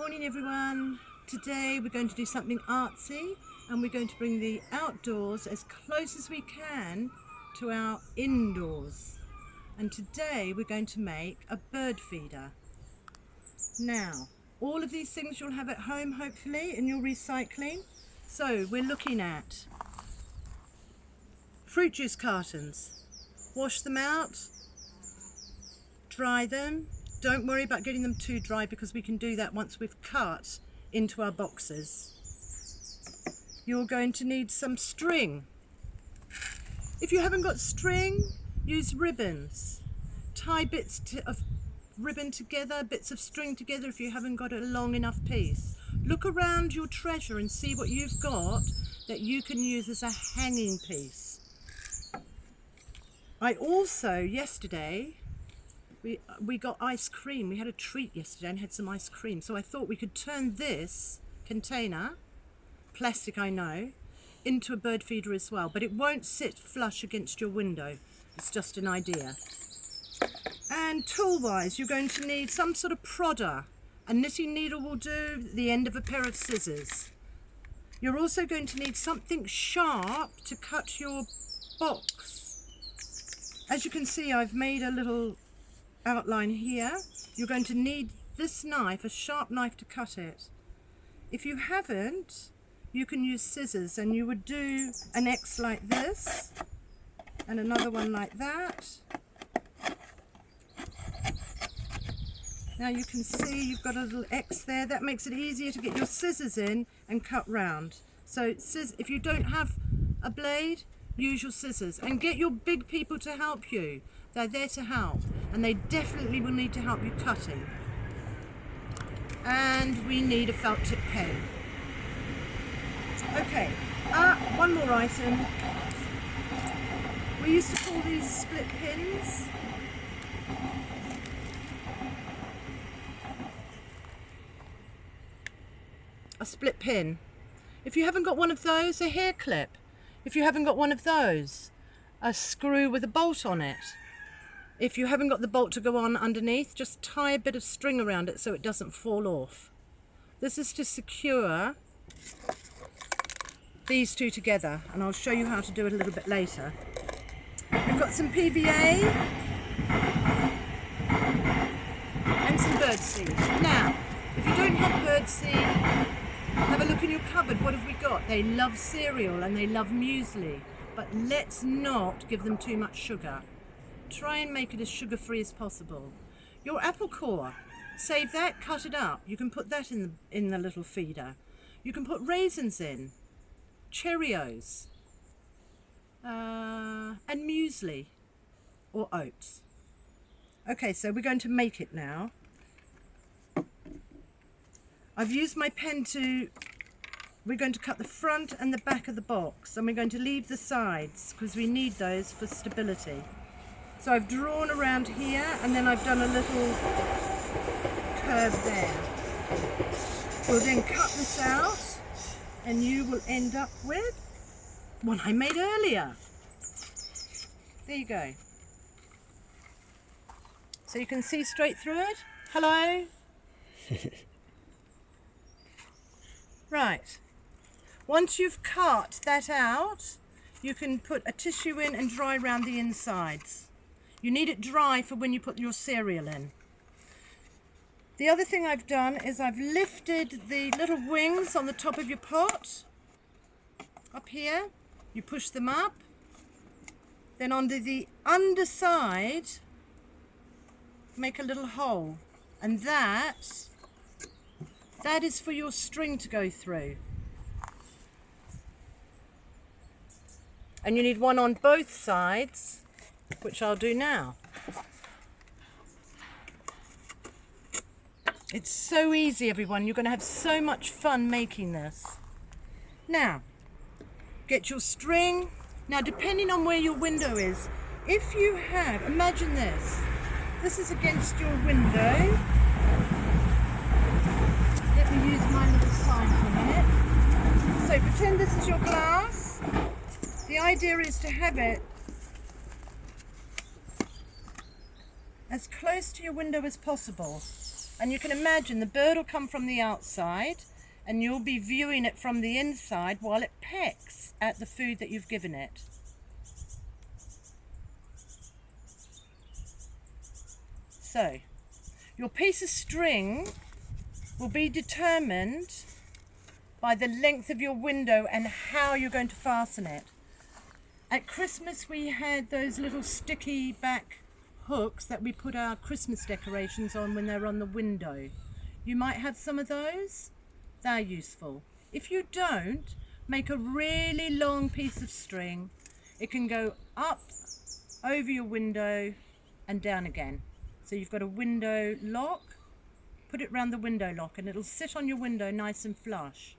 Morning everyone. Today we're going to do something artsy and we're going to bring the outdoors as close as we can to our indoors. And today we're going to make a bird feeder. Now, all of these things you'll have at home hopefully in your recycling. So we're looking at fruit juice cartons. Wash them out, dry them. Don't worry about getting them too dry because we can do that once we've cut into our boxes. You're going to need some string. If you haven't got string, use ribbons. Tie bits of ribbon together, bits of string together if you haven't got a long enough piece. Look around your treasure and see what you've got that you can use as a hanging piece. I also, yesterday, we got ice cream. We had a treat yesterday and had some ice cream. So I thought we could turn this container, plastic I know, into a bird feeder as well. But it won't sit flush against your window. It's just an idea. And tool-wise, you're going to need some sort of prodder. A knitting needle will do, the end of a pair of scissors. You're also going to need something sharp to cut your box. As you can see, I've made a little outline here. You're going to need this knife, a sharp knife, to cut it. If you haven't, you can use scissors, and you would do an X like this and another one like that. Now you can see you've got a little X there. That makes it easier to get your scissors in and cut round. So if you don't have a blade, use your scissors and get your big people to help you. They're there to help, and they definitely will need to help you cutting. And we need a felt tip pen. Okay, one more item. We used to call these split pins. A split pin. If you haven't got one of those, a hair clip. If you haven't got one of those, a screw with a bolt on it. If you haven't got the bolt to go on underneath, just tie a bit of string around it so it doesn't fall off. This is to secure these two together, and I'll show you how to do it a little bit later. We've got some PVA and some birdseed. Now, if you don't have birdseed, have a look in your cupboard. What have we got? They love cereal and they love muesli, but let's not give them too much sugar. Try and make it as sugar-free as possible. Your apple core, save that, cut it up. You can put that in the little feeder. You can put raisins in, Cheerios, and muesli or oats. Okay, so we're going to make it now. I've used my pen we're going to cut the front and the back of the box, and we're going to leave the sides because we need those for stability. So I've drawn around here, and then I've done a little curve there. We'll then cut this out, and you will end up with one I made earlier. There you go. So you can see straight through it. Hello? Right. Once you've cut that out, you can put a tissue in and dry around the insides. You need it dry for when you put your cereal in. The other thing I've done is I've lifted the little wings on the top of your pot up here. You push them up. Then onto the underside, make a little hole. And that is for your string to go through. And you need one on both sides, which I'll do now. It's so easy, everyone. You're going to have so much fun making this. Now, get your string. Now, depending on where your window is, if you have, imagine this. This is against your window. Let me use my little sign for a minute. So pretend this is your glass. The idea is to have it as close to your window as possible. And you can imagine the bird will come from the outside and you'll be viewing it from the inside while it pecks at the food that you've given it. So, your piece of string will be determined by the length of your window and how you're going to fasten it. At Christmas we had those little sticky back hooks that we put our Christmas decorations on when they're on the window. You might have some of those. They're useful. If you don't, make a really long piece of string. It can go up over your window and down again. So you've got a window lock, put it round the window lock and it'll sit on your window nice and flush.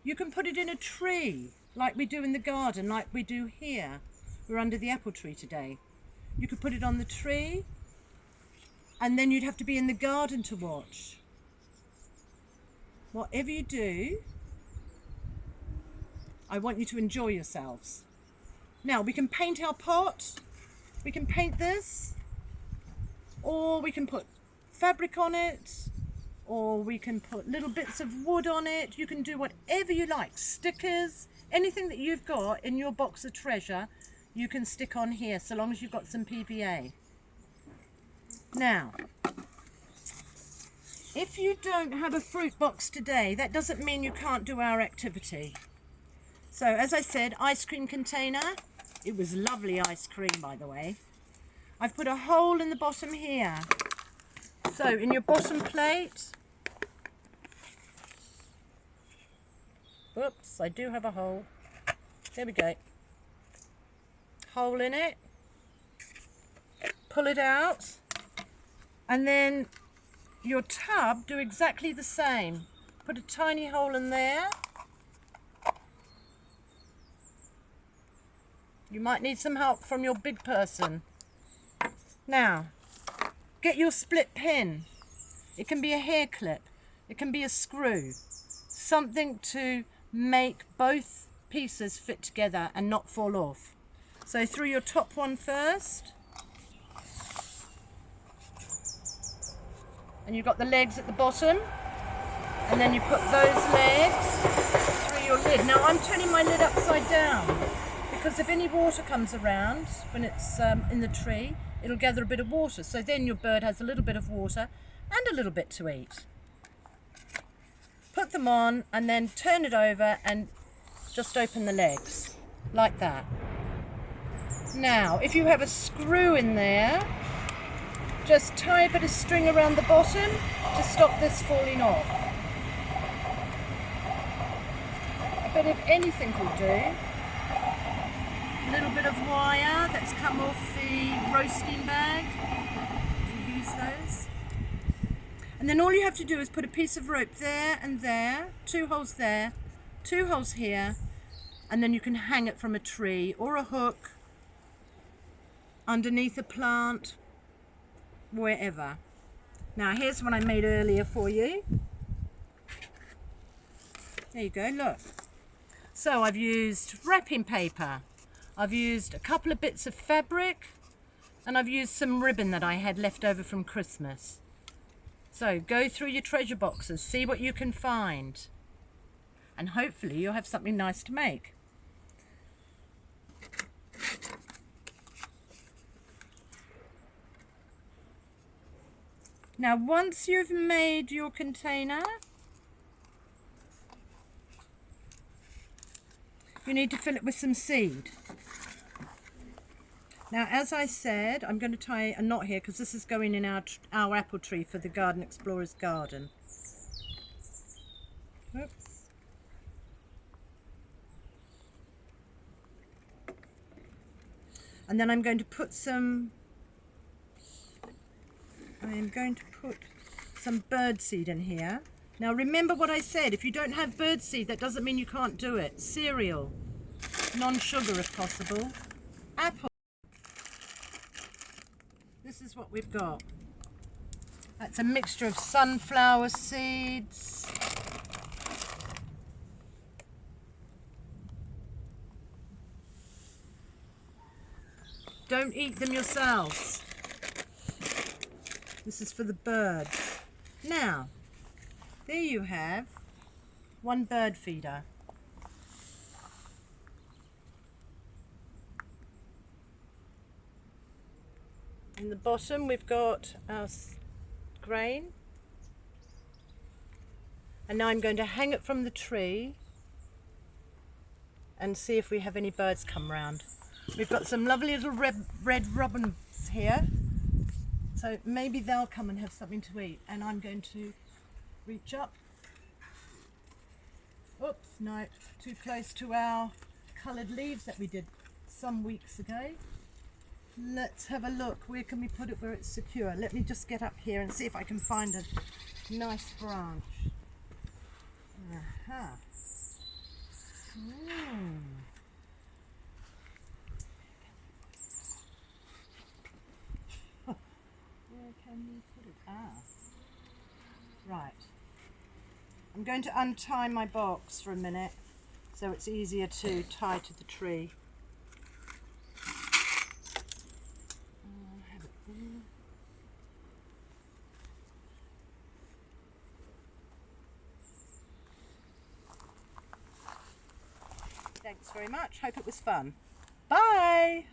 You can put it in a tree like we do in the garden, like we do here. We're under the apple tree today. You could put it on the tree and then you'd have to be in the garden to watch. Whatever you do, I want you to enjoy yourselves. Now we can paint our pot, we can paint this, or we can put fabric on it, or we can put little bits of wood on it. You can do whatever you like, stickers, anything that you've got in your box of treasure you can stick on here, so long as you've got some PVA. Now, if you don't have a fruit box today, that doesn't mean you can't do our activity. So as I said, ice cream container. It was lovely ice cream, by the way. I've put a hole in the bottom here. So in your bottom plate, whoops, I do have a hole. There we go. Hole in it. Pull it out. And then your tub, do exactly the same. Put a tiny hole in there. You might need some help from your big person. Now, get your split pin. It can be a hair clip. It can be a screw. Something to make both pieces fit together and not fall off. So through your top one first. And you've got the legs at the bottom. And then you put those legs through your lid. Now I'm turning my lid upside down because if any water comes around when it's in the tree, it'll gather a bit of water. So then your bird has a little bit of water and a little bit to eat. Put them on and then turn it over and just open the legs like that. Now, if you have a screw in there, just tie a bit of string around the bottom to stop this falling off. A bit of anything will do. A little bit of wire that's come off the roasting bag. You use those. And then all you have to do is put a piece of rope there and there, 2 holes there, 2 holes here, and then you can hang it from a tree or a hook underneath a plant, wherever. Now here's one I made earlier for you. There you go, look. So I've used wrapping paper, I've used a couple of bits of fabric, and I've used some ribbon that I had left over from Christmas. So go through your treasure boxes, see what you can find, and hopefully you'll have something nice to make. Now once you've made your container, you need to fill it with some seed. Now as I said, I'm going to tie a knot here because this is going in our apple tree for the Garden Explorer's garden. Oops. And then I'm going to put some bird seed in here. Now remember what I said, if you don't have bird seed, that doesn't mean you can't do it. Cereal, non-sugar if possible. Apple. This is what we've got. That's a mixture of sunflower seeds, don't eat them yourselves. This is for the birds. Now, there you have one bird feeder. In the bottom we've got our grain, and now I'm going to hang it from the tree and see if we have any birds come round. We've got some lovely little red robins here, so maybe they'll come and have something to eat. And I'm going to reach up. Oops, no, too close to our coloured leaves that we did some weeks ago. Let's have a look. Where can we put it where it's secure? Let me just get up here and see if I can find a nice branch. Aha. Where can you put it? Ah. Right. I'm going to untie my box for a minute so it's easier to tie to the tree. Thanks very much. Hope it was fun. Bye!